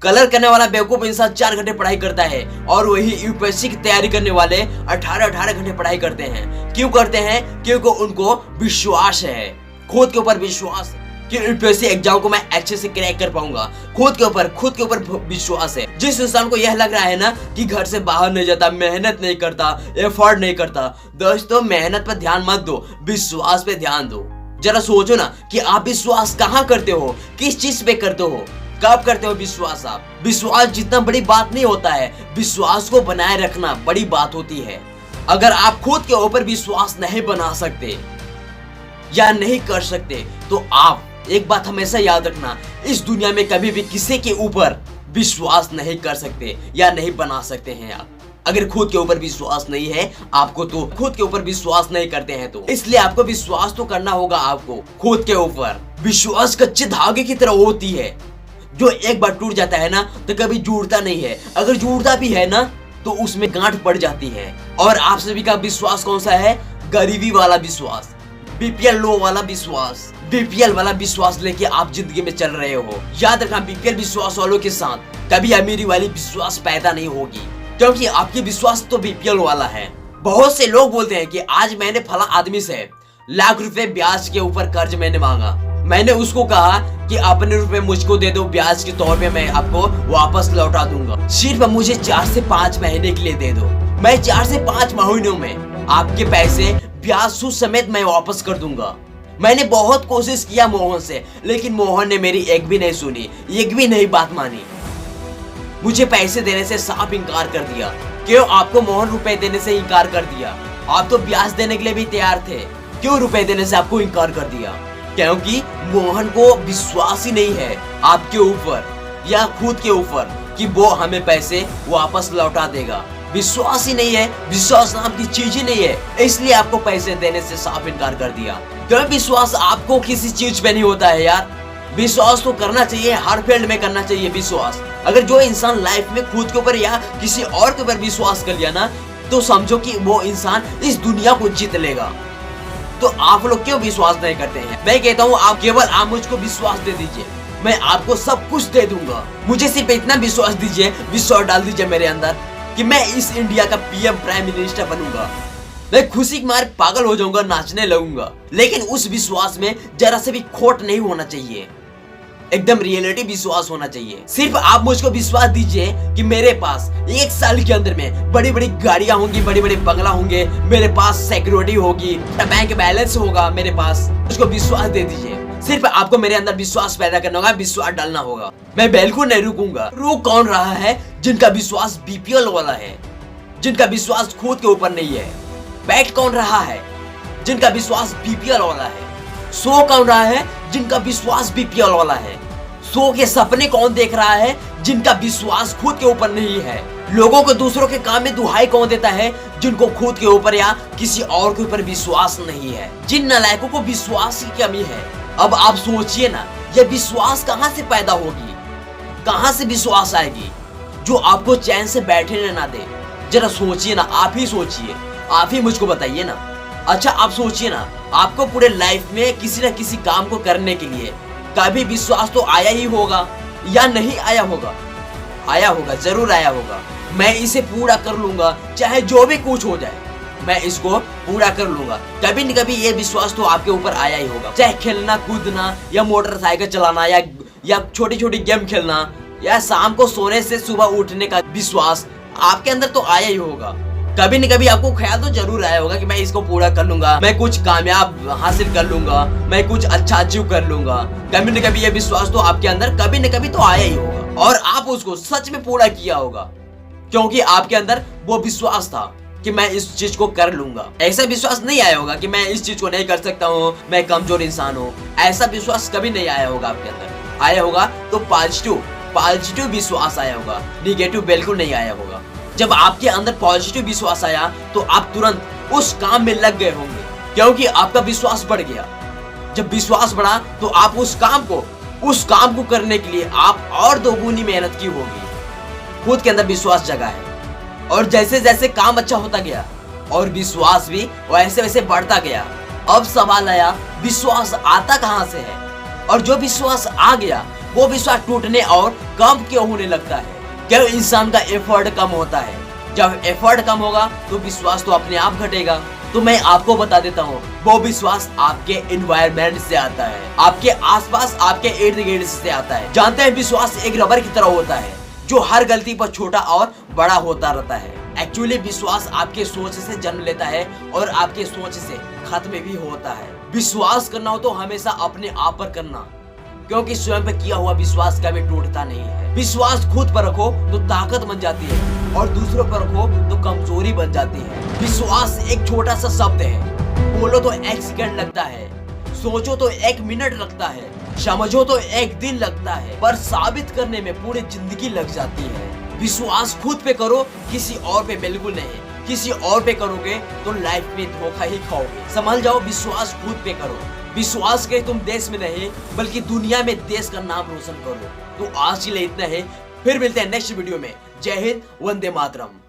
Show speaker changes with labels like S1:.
S1: Colour करने वाला बेवकूफ इंसान 4 घंटे पढ़ाई करता है और वही यूपीएससी की तैयारी करने वाले 18-18 घंटे पढ़ाई करते हैं। क्यों करते हैं? क्योंकि उनको विश्वास है, खुद के ऊपर विश्वास है कि यूपीएससी एग्जाम को मैं अच्छे से क्रैक कर पाऊंगा। खुद के ऊपर विश्वास है। जिस इंसान को यह लग रहा है ना कि घर से बाहर नहीं जाता, मेहनत नहीं करता, एफर्ट नहीं करता, दोस्तों मेहनत पर ध्यान मत दो, विश्वास पे ध्यान दो। जरा सोचो ना कि आप विश्वास कहाँ करते हो, किस चीज पे करते हो, कब करते हो विश्वास? आप विश्वास जितना बड़ी बात नहीं होता है, विश्वास को बनाए रखना बड़ी बात होती है। अगर आप खुद के ऊपर विश्वास नहीं बना सकते या नहीं कर सकते तो आप एक बात हमेशा याद रखना, इस दुनिया में कभी भी किसी के ऊपर विश्वास नहीं कर सकते या नहीं बना सकते हैं आप। अगर खुद के ऊपर विश्वास नहीं है आपको, तो खुद के ऊपर विश्वास नहीं करते हैं तो इसलिए आपको विश्वास तो करना होगा। आपको खुद के ऊपर विश्वास कच्चे धागे की तरह होती है, जो एक बार टूट जाता है ना तो कभी जुड़ता नहीं है, अगर जुड़ता भी है ना तो उसमें गांठ पड़ जाती है। और आप सभी का विश्वास कौन सा है? गरीबी वाला विश्वास, बीपीएल लो वाला विश्वास, बीपीएल वाला विश्वास लेके आप जिंदगी में चल रहे हो। याद रखना, बीपीएल विश्वास वालों के साथ कभी अमीरी वाली विश्वास पैदा नहीं होगी, क्योंकि आपकी विश्वास तो बीपीएल वाला है। बहुत से लोग बोलते हैं कि आज मैंने फला आदमी से लाख रुपए ब्याज के ऊपर कर्ज मैंने मांगा, मैंने उसको कहा कि अपने रुपए मुझको दे दो, ब्याज के तौर पे मैं आपको वापस लौटा दूंगा, सिर्फ मुझे 4 से 5 महीने के लिए दे दो, मैं 4 से 5 महीनों में आपके पैसे ब्याज सूद समेत मैं वापस कर दूंगा। मैंने बहुत कोशिश किया मोहन से, लेकिन मोहन ने मेरी एक भी नहीं सुनी, एक भी नहीं बात मानी, मुझे पैसे देने से साफ इनकार कर दिया। क्यों? आपको मोहन रुपए देने से इनकार कर दिया? आप तो ब्याज देने के लिए भी तैयार थे, क्यों रुपए देने से आपको इनकार कर दिया? क्योंकि मोहन को विश्वास ही नहीं है आपके ऊपर या खुद के ऊपर कि वो हमें पैसे वापस लौटा देगा। विश्वास ही नहीं है, विश्वास नाम की चीज ही नहीं है, इसलिए आपको पैसे देने से साफ इनकार कर दिया। क्यों? विश्वास आपको किसी चीज पे नहीं होता है यार। विश्वास तो करना चाहिए, हर फील्ड में करना चाहिए विश्वास। अगर जो इंसान लाइफ में खुद के ऊपर या किसी और के ऊपर विश्वास कर लिया ना तो समझो कि वो इंसान इस दुनिया को जीत लेगा। तो आप लोग क्यों विश्वास नहीं करते हैं? मैं कहता हूँ आप मुझको विश्वास दे दीजिए, मैं आपको सब कुछ दे दूंगा। मुझे सिर्फ इतना विश्वास दीजिए, विश्वास डाल दीजिए मेरे अंदर कि मैं इस इंडिया का पीएम प्राइम मिनिस्टर बनूंगा। मैं खुशी के मारे पागल हो जाऊंगा, नाचने लगूंगा, लेकिन उस विश्वास में जरा से भी खोट नहीं होना चाहिए, एकदम रियलिटी विश्वास होना चाहिए। सिर्फ आप मुझको विश्वास दीजिए कि मेरे पास 1 साल के अंदर में बड़ी बड़ी गाड़ियां होंगी, बड़े बड़े बंगला होंगे, मेरे पास सिक्योरिटी होगी, बैंक बैलेंस होगा मेरे पास। मुझको विश्वास दे दीजिए, सिर्फ आपको मेरे अंदर विश्वास पैदा करना होगा, विश्वास डालना होगा। मैं बिल्कुल नहीं रुकूंगा। रुक कौन रहा है? जिनका विश्वास बीपीएल वाला है, जिनका विश्वास खुद के ऊपर नहीं है। बैठ कौन रहा है? जिनका विश्वास बीपीएल वाला है। सो कौन रहा है? जिनका विश्वास बीपीएल वाला है। सो के सपने कौन देख रहा है? जिनका विश्वास खुद के ऊपर नहीं है। लोगों को दूसरों के काम में दुहाई कौन देता है? जिनको खुद के ऊपर या किसी और के ऊपर विश्वास नहीं है। जिन नालायकों को विश्वास की कमी है। अब आप सोचिए ना, ये विश्वास कहां से पैदा होगी, कहां से विश्वास आएगी जो आपको चैन से बैठने ना दे? जरा सोचिए ना, आप ही सोचिए, आप ही मुझको बताइए ना। अच्छा आप सोचिए ना, आपको पूरे लाइफ में किसी न किसी काम को करने के लिए कभी विश्वास तो आया ही होगा या नहीं आया होगा? आया होगा, जरूर आया होगा। मैं इसे पूरा कर लूंगा, चाहे जो भी कुछ हो जाए, मैं इसको पूरा कर लूंगा। कभी न कभी ये विश्वास तो आपके ऊपर आया ही होगा। चाहे खेलना कूदना या मोटरसाइकिल चलाना या छोटी छोटी गेम खेलना या शाम को सोने से सुबह उठने का विश्वास आपके अंदर तो आया ही होगा। कभी न कभी आपको ख्याल तो जरूर आया होगा कि मैं इसको पूरा कर लूंगा, मैं कुछ कामयाब हासिल कर लूंगा, मैं कुछ अच्छा अचीव कर लूंगा। कभी न कभी ये विश्वास तो आपके अंदर कभी न कभी तो आया ही होगा और आप उसको सच में पूरा किया होगा, क्योंकि आपके अंदर वो विश्वास था कि मैं इस चीज को कर लूंगा। ऐसा विश्वास नहीं आया होगा कि मैं इस चीज को नहीं कर सकता हूँ, मैं कमजोर इंसान हूँ। ऐसा विश्वास कभी नहीं आया होगा आपके अंदर। आया होगा तो पॉजिटिव विश्वास आया होगा, निगेटिव बिल्कुल नहीं आया होगा। जब आपके अंदर पॉजिटिव विश्वास आया तो आप तुरंत उस काम में लग गए होंगे, क्योंकि आपका विश्वास बढ़ गया। जब विश्वास बढ़ा तो आप उस काम को करने के लिए आप और दोगुनी मेहनत की होगी। खुद के अंदर विश्वास जगा है और जैसे जैसे काम अच्छा होता गया और विश्वास भी वैसे वैसे बढ़ता गया। अब सवाल आया, विश्वास आता कहां से है? और जो विश्वास आ गया वो विश्वास टूटने और कम क्यों होने लगता है? क्यों इंसान का एफर्ट कम होता है? जब एफर्ट कम होगा तो विश्वास तो अपने आप घटेगा। तो मैं आपको बता देता हूँ, वो विश्वास आपके एनवायरनमेंट से आता है, आपके आसपास, आपके इर्द गिर्द से आता है। जानते हैं, विश्वास एक रबर की तरह होता है जो हर गलती पर छोटा और बड़ा होता रहता है। एक्चुअली विश्वास आपके सोच से जन्म लेता है और आपके सोच से खत्म भी होता है। विश्वास करना हो तो हमेशा अपने आप पर करना, क्योंकि स्वयं पे किया हुआ विश्वास कभी टूटता नहीं है। विश्वास खुद पर रखो तो ताकत बन जाती है और दूसरों पर रखो तो कमजोरी बन जाती है। विश्वास एक छोटा सा शब्द है, बोलो तो 1 सेकंड लगता है, सोचो तो 1 मिनट लगता है, समझो तो 1 दिन लगता है, पर साबित करने में पूरी जिंदगी लग जाती है। विश्वास खुद पे करो, किसी और पे बिल्कुल नहीं। किसी और पे करोगे तो लाइफ में धोखा ही खाओगे। समझ जाओ, विश्वास खुद पे करो। विश्वास के तुम देश में नहीं बल्कि दुनिया में देश का नाम रोशन करो। तो आज के लिए इतना है, फिर मिलते हैं नेक्स्ट वीडियो में। जय हिंद, वंदे मातरम।